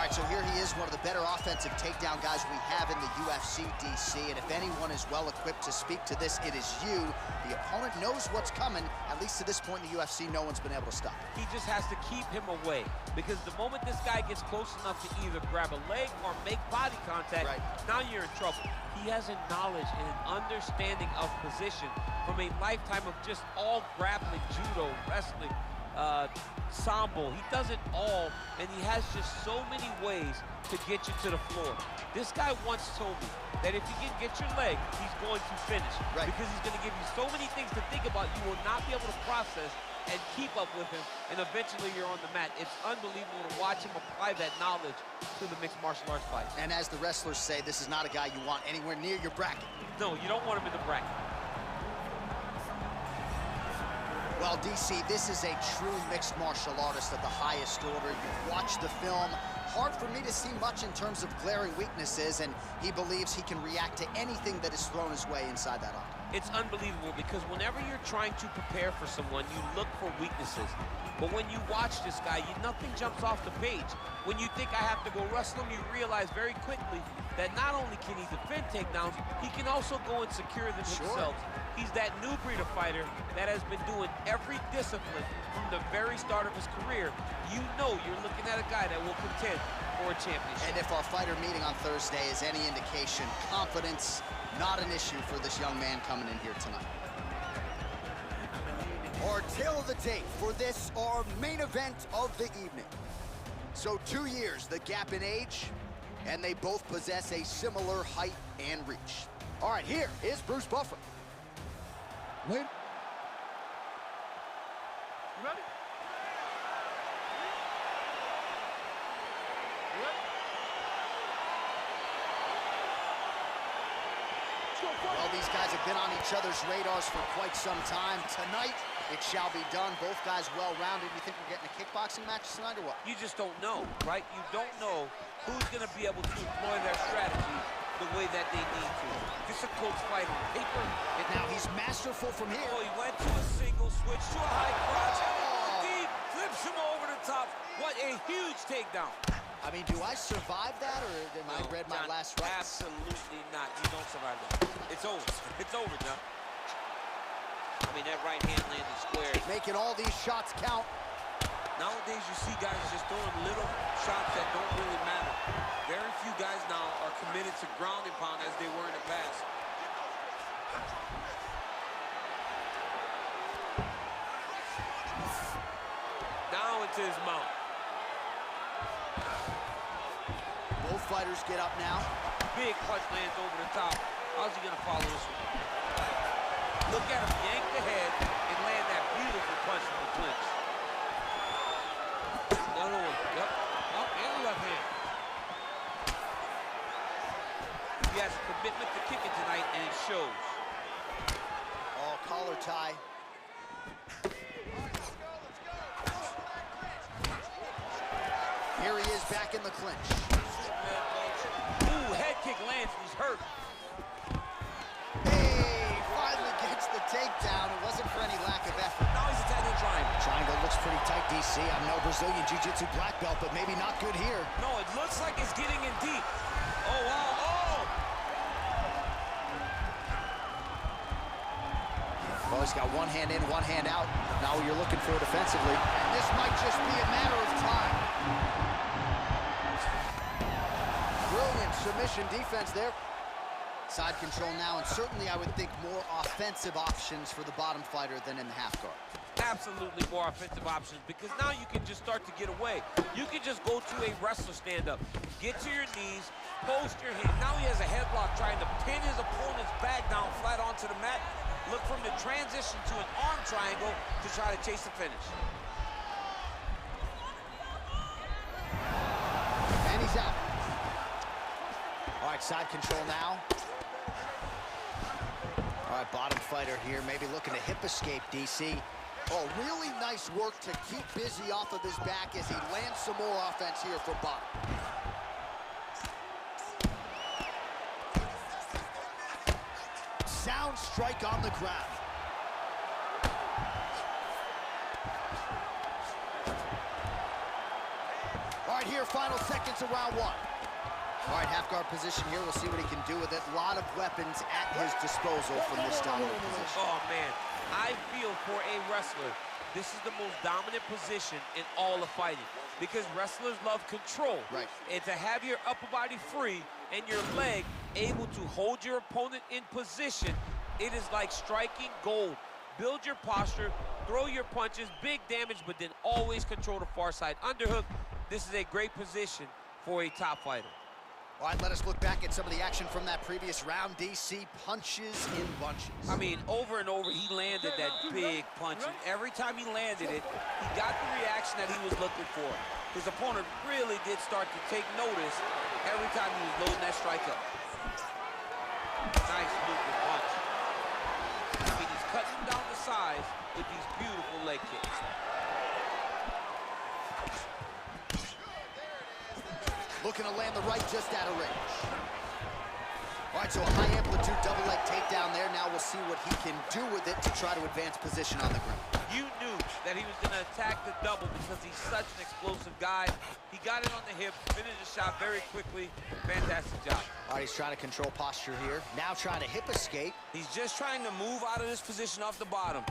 right, so here he is, one of the better offensive takedown guys we have in the UFC, DC. And if anyone is well-equipped to speak to this, it is you. The opponent knows what's coming. At least to this point in the UFC, no one's been able to stop him. He just has to keep him away, because the moment this guy gets close enough to either grab a leg or make body contact, now you're in trouble. He has a knowledge and an understanding of position from a lifetime of just all grappling, judo, wrestling, sambo. He does it all, and he has just so many ways to get you to the floor. This guy once told me that if he can get your leg, he's going to finish. Because he's going to give you so many things to think about, you will not be able to process and keep up with him, and eventually you're on the mat. It's unbelievable to watch him apply that knowledge to the mixed martial arts fight. And as the wrestlers say, this is not a guy you want anywhere near your bracket. No, you don't want him in the bracket. Well, DC, this is a true mixed martial artist at the highest order. You've watched the film. Hard for me to see much in terms of glaring weaknesses, and he believes he can react to anything that is thrown his way inside that octagon. It's unbelievable, because whenever you're trying to prepare for someone, you look for weaknesses. But when you watch this guy, nothing jumps off the page. When you think I have to go wrestle him, you realize very quickly that not only can he defend takedowns, he can also go and secure them himself. He's that new breed of fighter that has been doing every discipline from the very start of his career. You know you're looking at a guy that will contend for a championship. And if our fighter meeting on Thursday is any indication, confidence, not an issue for this young man coming in here tonight. Our tale of the tape for this, our main event of the evening. So 2 years, the gap in age, and they both possess a similar height and reach. All right, here is Bruce Buffer. Win. You ready? You ready? Well, these guys have been on each other's radars for quite some time. Tonight, it shall be done. Both guys well-rounded. You think we're getting a kickboxing match tonight or what? You just don't know, right? You don't know who's going to be able to employ their strategy the way that they need to. This is a close fight on paper. And now he's masterful from here. Oh, he went to a single, switch to a high crotch. Deep, flips him over the top. What a huge takedown. I mean, do I survive that, or am I read my last rights? Absolutely not. You don't survive that. It's over. It's over, John. I mean, that right hand landed square. Making all these shots count. Nowadays, you see guys just throwing little shots that don't really matter. Very few guys now are committed to ground and pound as they were in the past. Now into his mouth. Both fighters get up now. Big punch lands over the top. How's he gonna follow this one? Look at him yank the head and land that beautiful punch from the clinch. Another one. Yep. Up and left hand. He has a commitment to kicking tonight, and it shows. Oh, collar tie. Here he is back in the clinch. Ooh, head kick lands, and he's hurt. Hey, finally gets the takedown. It wasn't for any lack of effort. Now he's attacking the triangle. Triangle looks pretty tight, DC. I'm no Brazilian Jiu-Jitsu black belt, but maybe not good here. No, it looks like it's getting in deep. Oh, wow. Oh! Well, he's got one hand in, one hand out. Now you're looking for it defensively. And this might just be a matter of time. Brilliant submission defense there. Side control now, and certainly I would think more offensive options for the bottom fighter than in the half guard. Absolutely more offensive options, because now you can just start to get away. You can just go to a wrestler stand-up, get to your knees, post your hand. Now he has a headlock trying to pin his opponent's back down flat onto the mat. Look from the transition to an arm triangle to try to chase the finish. And he's out. All right, side control now. All right, bottom fighter here, maybe looking to hip escape, DC. Oh, really nice work to keep busy off of his back as he lands some more offense here from bottom. Sound strike on the ground. All right, here mere final seconds of round one. All right, half guard position here. We'll see what he can do with it. A lot of weapons at his disposal from this dominant position. Oh, man. I feel for a wrestler, this is the most dominant position in all of fighting because wrestlers love control. Right. And to have your upper body free and your leg able to hold your opponent in position, it is like striking gold. Build your posture, throw your punches, big damage, but then always control the far side underhook. This is a great position for a top fighter. All right, let us look back at some of the action from that previous round. DC punches in bunches. I mean, over and over, he landed that big punch, and every time he landed it, he got the reaction that he was looking for. His opponent really did start to take notice every time he was loading that strike up. Nice moving punch. I mean, he's cutting down the size with these beautiful leg kicks. Looking to land the right just out of range. All right, so a high amplitude double leg takedown there. Now we'll see what he can do with it to try to advance position on the ground. You knew that he was going to attack the double because he's such an explosive guy. He got it on the hip, finished the shot very quickly. Fantastic job. All right, he's trying to control posture here. Now trying to hip escape. He's just trying to move out of this position off the bottom.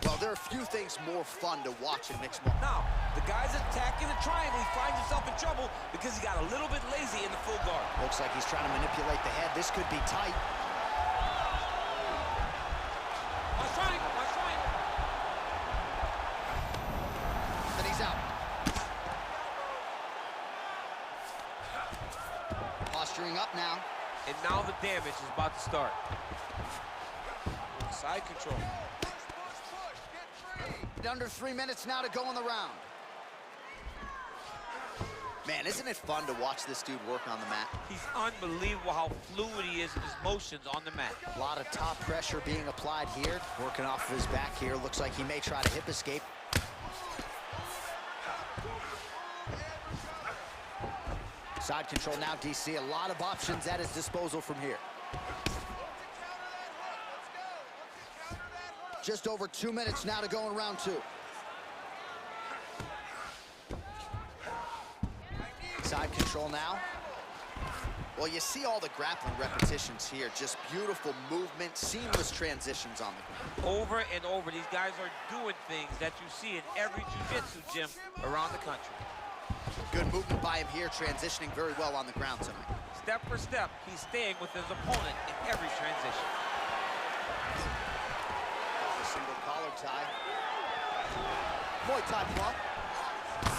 Well, there are a few things more fun to watch in mixed martial Now, arts. the guy's attacking the triangle. He finds himself in trouble because he got a little bit lazy in the full guard. Looks like he's trying to manipulate the head. This could be tight. Watch triangle, watch triangle. And he's out. Posturing up now. And now the damage is about to start. Side control. Under 3 minutes now to go in the round. Man, isn't it fun to watch this dude work on the mat? He's unbelievable how fluid he is in his motions on the mat. A lot of top pressure being applied here. Working off of his back here. Looks like he may try to hip escape. Side control now, DC. A lot of options at his disposal from here. Just over 2 minutes now to go in round two. Side control now. Well, you see all the grappling repetitions here. Just beautiful movement, seamless transitions on the ground. Over and over, these guys are doing things that you see in every jiu-jitsu gym around the country. Good movement by him here, transitioning very well on the ground tonight. Step for step, he's staying with his opponent in every transition. Single collar tie. Muay Thai plump.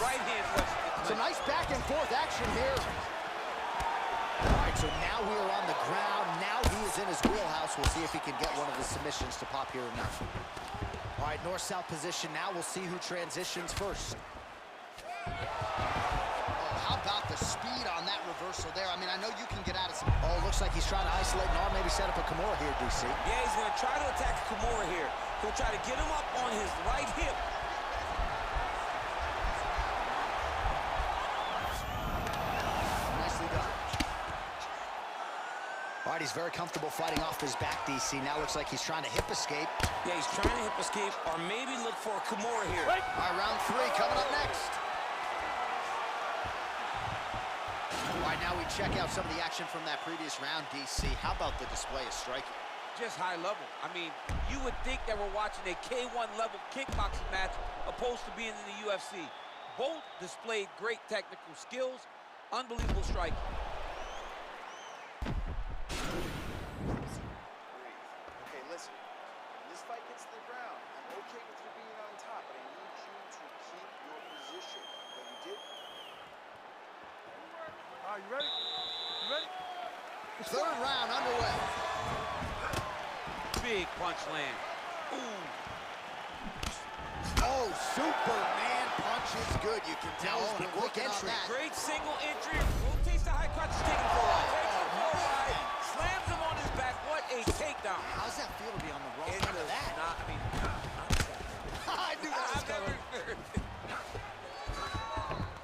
Right hand was It's a nice back and forth action here. All right, so now we are on the ground. Now he is in his wheelhouse. We'll see if he can get one of the submissions to pop here or not. All right, north-south position now. We'll see who transitions first. Oh, how about the speed on that reversal there? I mean, I know you can get out of some... Oh, looks like he's trying to isolate an arm, maybe set up a Kimura here, DC. Yeah, he's going to try to attack Kimura here. He'll try to get him up on his right hip. Nicely done. All right, he's very comfortable fighting off his back, DC. Now looks like he's trying to hip escape. Yeah, he's trying to hip escape or maybe look for a Kimura here. All right, round three coming up next. All right, now we check out some of the action from that previous round, DC. How about the display of striking? just high level. I mean, you would think that we're watching a K1 level kickboxing match opposed to being in the UFC. Both displayed great technical skills, unbelievable striking. Okay, listen. When this fight gets to the ground, I'm okay with you being on top, but I need you to keep your position. When you did. Are you ready? You ready? Third round underway. Big punch land. Ooh. Oh, Superman punch is good. You can tell he's been quick working on entry. that. Great single entry. Rotates the high crotch, taking him for a ride. Takes him for a ride. Slams him on his back. What a takedown. How's that feel to be on the wrong side of that? Not, I mean, I knew that was I've never coming. heard.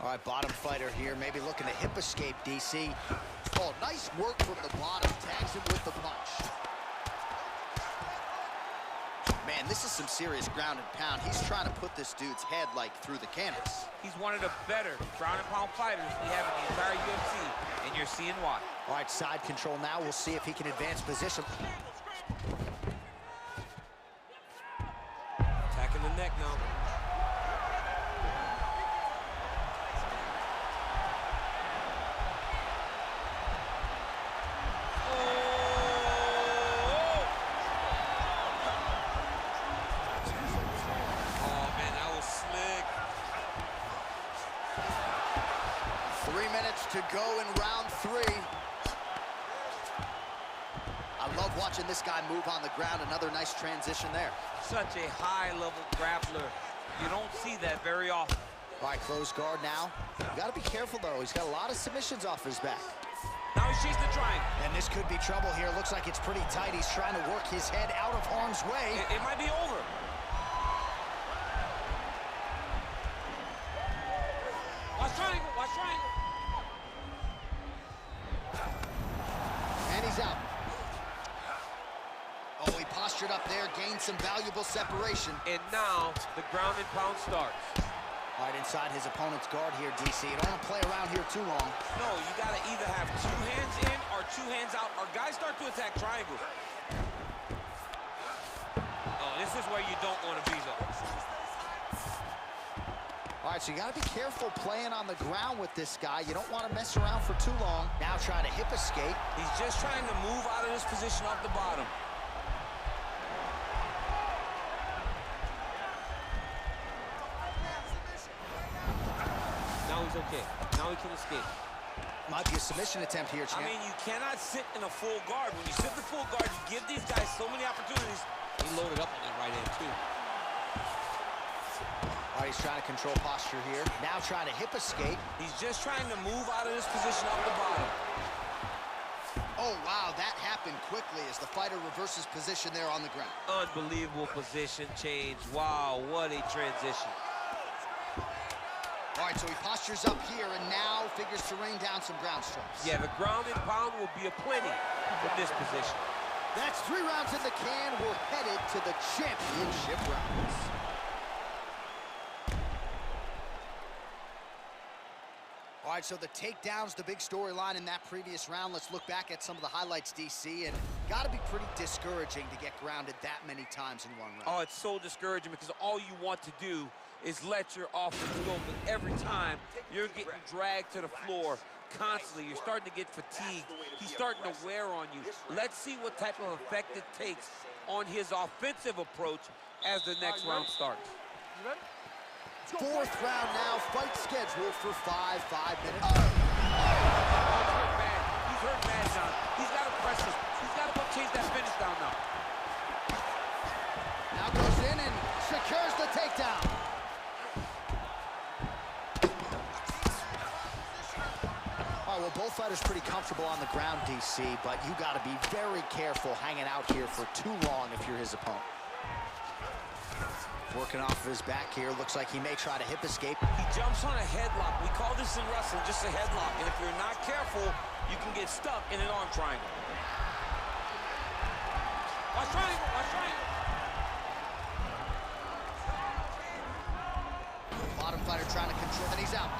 All right, bottom fighter here, maybe looking to hip escape, DC. Oh, nice work from the bottom. Tags him with the punch. Man, this is some serious ground and pound. He's trying to put this dude's head, like, through the canvas. He's one of the better ground and pound fighters we have in the entire UFC, and you're seeing why. All right, side control now. We'll see if he can advance position. Attacking the neck now. Oh, man, that was slick. 3 minutes to go in round 3. I love watching this guy move on the ground. Another nice transition there. Such a high-level grappler. You don't see that very often. All right, closed guard now. You got to be careful, though. He's got a lot of submissions off his back. Now he's chasing the triangle. And this could be trouble here. Looks like it's pretty tight. He's trying to work his head out of harm's way. It might be over. Watch triangle, watch triangle. And he's out. Oh, he postured up there, gained some valuable separation. And now the ground and pound starts. Right inside his opponent's guard here, DC. You don't want to play around here too long. No, you got to either have 2 hands in or 2 hands out, or guys start to attack triangles. Oh, this is where you don't want to be, though. All right, so you got to be careful playing on the ground with this guy. You don't want to mess around for too long. Now trying to hip escape. He's just trying to move out of this position off the bottom. Now he's okay. Now he can escape. Might be a submission attempt here, champ. I mean, you cannot sit in a full guard. When you sit in the full guard, you give these guys so many opportunities. He loaded up on that right hand, too. All right, he's trying to control posture here. Now trying to hip escape. He's just trying to move out of this position off the bottom. Oh, wow, that happened quickly as the fighter reverses position there on the ground. Unbelievable position change. Wow, what a transition. All right, so he postures up here and now figures to rain down some ground strikes. Yeah, the ground and pound will be aplenty from this position. That's 3 rounds in the can. We're headed to the championship rounds. All right, so the takedown's the big storyline in that previous round. Let's look back at some of the highlights, DC, and got to be pretty discouraging to get grounded that many times in one round. Oh, it's so discouraging because all you want to do is let your offense go, but every time you're getting dragged to the floor constantly, you're starting to get fatigued. He's starting to wear on you. Let's see what type of effect it takes on his offensive approach as the next round starts. You ready? 4th round now, fight scheduled for 5 minutes. He's hurt bad. He's hurt bad, John. He's got to press this. He's got to chase that finish down now. Now goes in and secures the takedown. All right, well, both fighters pretty comfortable on the ground, DC, but you got to be very careful hanging out here for too long if you're his opponent. Working off of his back here. Looks like he may try to hip escape. He jumps on a headlock. We call this in wrestling just a headlock. And if you're not careful, you can get stuck in an arm triangle. Watch triangle, watch triangle. Bottom fighter trying to control, and he's out.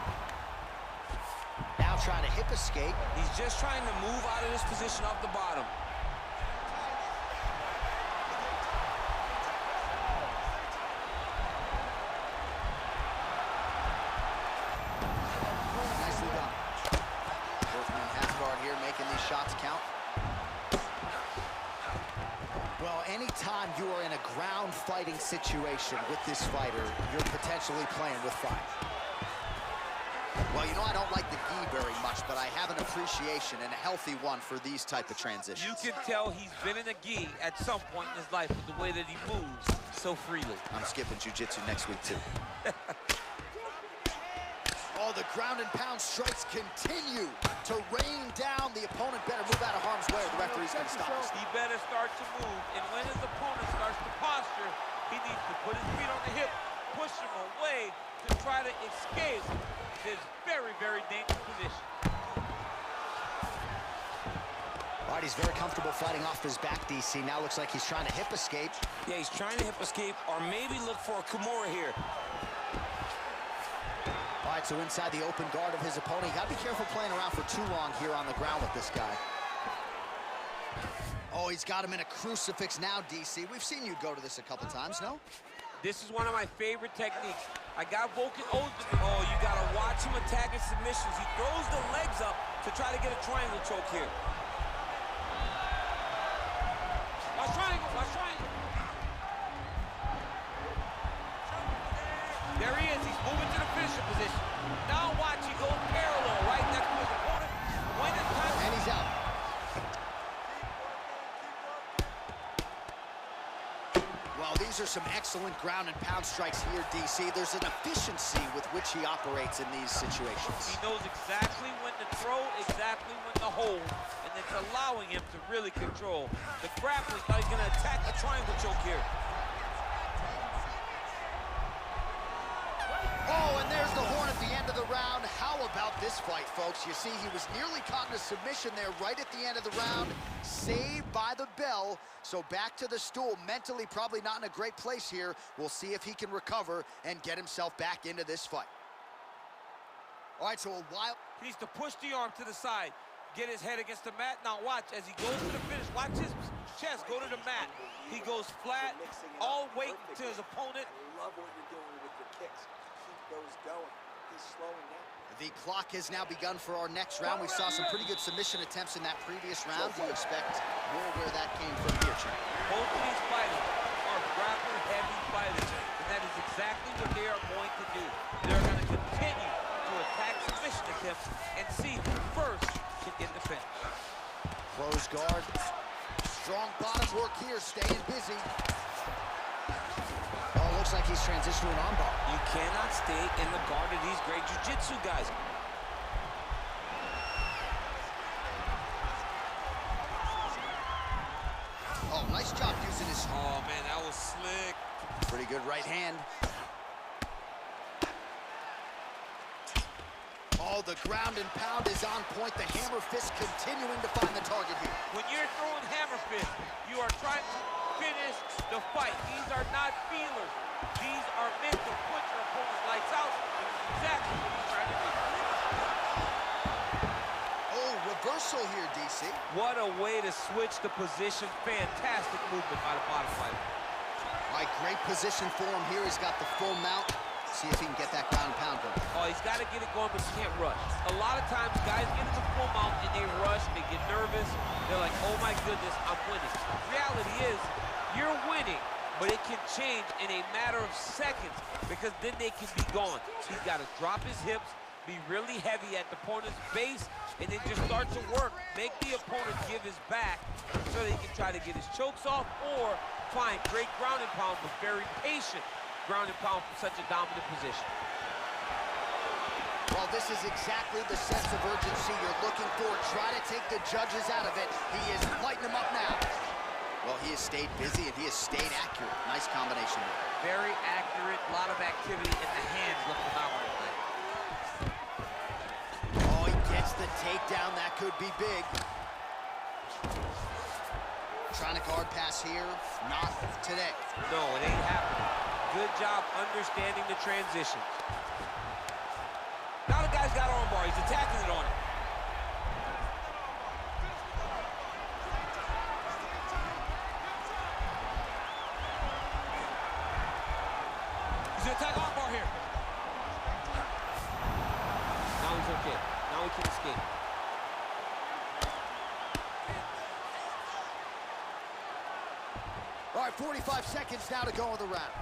Now trying to hip escape. He's just trying to move out of this position off the bottom. Nicely done. Working in half guard here, making these shots count. Well, anytime you are in a ground fighting situation with this fighter, you're potentially playing with fire. Well, you know, I don't like the gi very much, but I have an appreciation and a healthy one for these type of transitions. You can tell he's been in a gi at some point in his life with the way that he moves so freely. I'm skipping jiu-jitsu next week, too. Oh, the ground and pound strikes continue to rain down. The opponent better move out of harm's way or the referee's going to stop us. He better start to move, and when his opponent starts to posture, he needs to put his feet on the hip, push him away to try to escape this very, very dangerous position. All All right, he's very comfortable fighting off his back, DC. Now looks like he's trying to hip escape. Yeah, he's trying to hip escape or maybe look for a Kimura here. All right, so inside the open guard of his opponent. You got to be careful playing around for too long here on the ground with this guy. Oh, he's got him in a crucifix now, DC. We've seen you go to this a couple times, no? This is one of my favorite techniques. I got Volkan Ozdemir. Oh, you got to watch him attacking submissions. He throws the legs up to try to get a triangle choke here. Watch triangle, watch triangle. There he is, he's moving to the finisher position. Now watch, he goes parallel, right next to his opponent. When it's time. And he's out. Well, these are some excellent ground and pound strikes here, DC. There's an efficiency with which he operates in these situations. He knows exactly when to throw, exactly when to hold, and it's allowing him to really control the grappling. Now he's gonna attack a triangle choke here. Oh, and there's the horn at the end of the round. How about this fight, folks? You see, he was nearly caught in a submission there right at the end of the round. Saved by the bell. So back to the stool. Mentally probably not in a great place here. We'll see if he can recover and get himself back into this fight. All right, so a while... He needs to push the arm to the side, get his head against the mat. Now watch, as he goes to the finish, watch his chest go to the mat. He goes flat, all weight to his opponent. I love what you're doing with your kicks. Keep those going. He's slowing down. The clock has now begun for our next round. We saw some pretty good submission attempts in that previous round. Do you expect more where that came from here, Champ? Both of these fighters are grapple-heavy fighters, and that is exactly what they are going to do. They're going to continue to attack submission attempts and see who first can get the finish. Close guard. Strong bottom work here, staying busy. Oh, looks like he's transitioning an armbar. You cannot stay in the guard of these great jiu-jitsu guys. Oh, nice job using his... Oh, man, that was slick. Pretty good right hand. Oh, the ground and pound is on point. The hammer fist continuing to find the target here. When you're throwing hammer fist, you are trying to finish the fight. These are not feelers. These are meant to put your opponent's lights out. Exactly what he's trying to do. Oh, reversal here, DC. What a way to switch the position. Fantastic movement by the bottom fighter. All right, great position for him here. He's got the full mount. See if he can get that ground and pound going. Oh, he's got to get it going, but he can't rush. A lot of times, guys get in the full mount and they rush, they get nervous. They're like, oh my goodness, I'm winning. Reality is, you're winning, but it can change in a matter of seconds because then they can be gone. He's got to drop his hips, be really heavy at the opponent's base, and then just start to work. Make the opponent give his back so that he can try to get his chokes off or find great ground and pound, but very patient ground and pound from such a dominant position. Well, this is exactly the sense of urgency you're looking for. Try to take the judges out of it. He is lighting them up now. Well, he has stayed busy and he has stayed accurate. Nice combination there. Very accurate, a lot of activity, and the hands look phenomenal tonight. Oh, he gets the takedown. That could be big. Trying to guard pass here. Not today. No, it ain't happening. Good job understanding the transitions. Now the guy's got armbar. He's attacking it on him. He's gonna attack armbar here. Now he's okay. Now he can escape. All right, 45 seconds now to go in the round.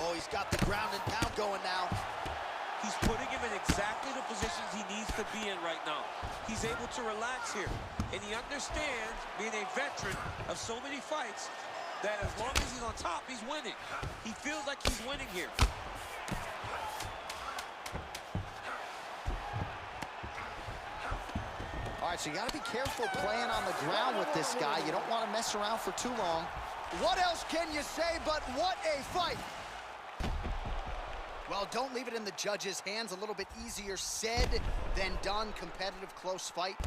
Oh, he's got the ground and pound going now. He's putting him in exactly the positions he needs to be in right now. He's able to relax here. And he understands, being a veteran of so many fights, that as long as he's on top, he's winning. He feels like he's winning here. All right, so you got to be careful playing on the ground with this guy. You don't want to mess around for too long. What else can you say but what a fight? Well, don't leave it in the judges' hands. A little bit easier said than done. Competitive, close fight.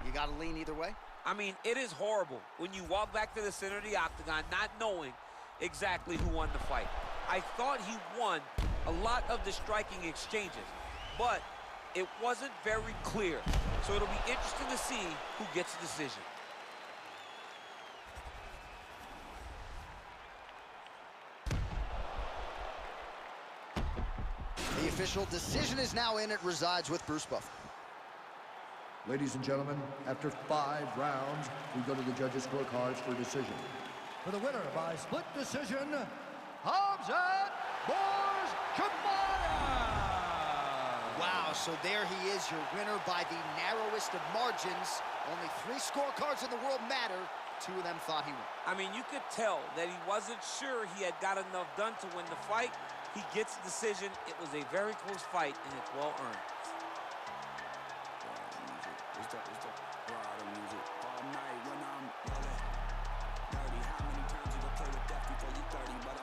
You got to lean either way. I mean, it is horrible when you walk back to the center of the octagon not knowing exactly who won the fight. I thought he won a lot of the striking exchanges, but it wasn't very clear. So it'll be interesting to see who gets the decision. The official decision is now in. It resides with Bruce Buffer. Ladies and gentlemen, after 5 rounds, we go to the judges' scorecards for a decision. For the winner by split decision, Khamzat Chimaev! Wow, so there he is, your winner by the narrowest of margins. Only 3 scorecards in the world matter. 2 of them thought he won. I mean, you could tell that he wasn't sure he had got enough done to win the fight. He gets the decision. It was a very close fight, and it's well earned.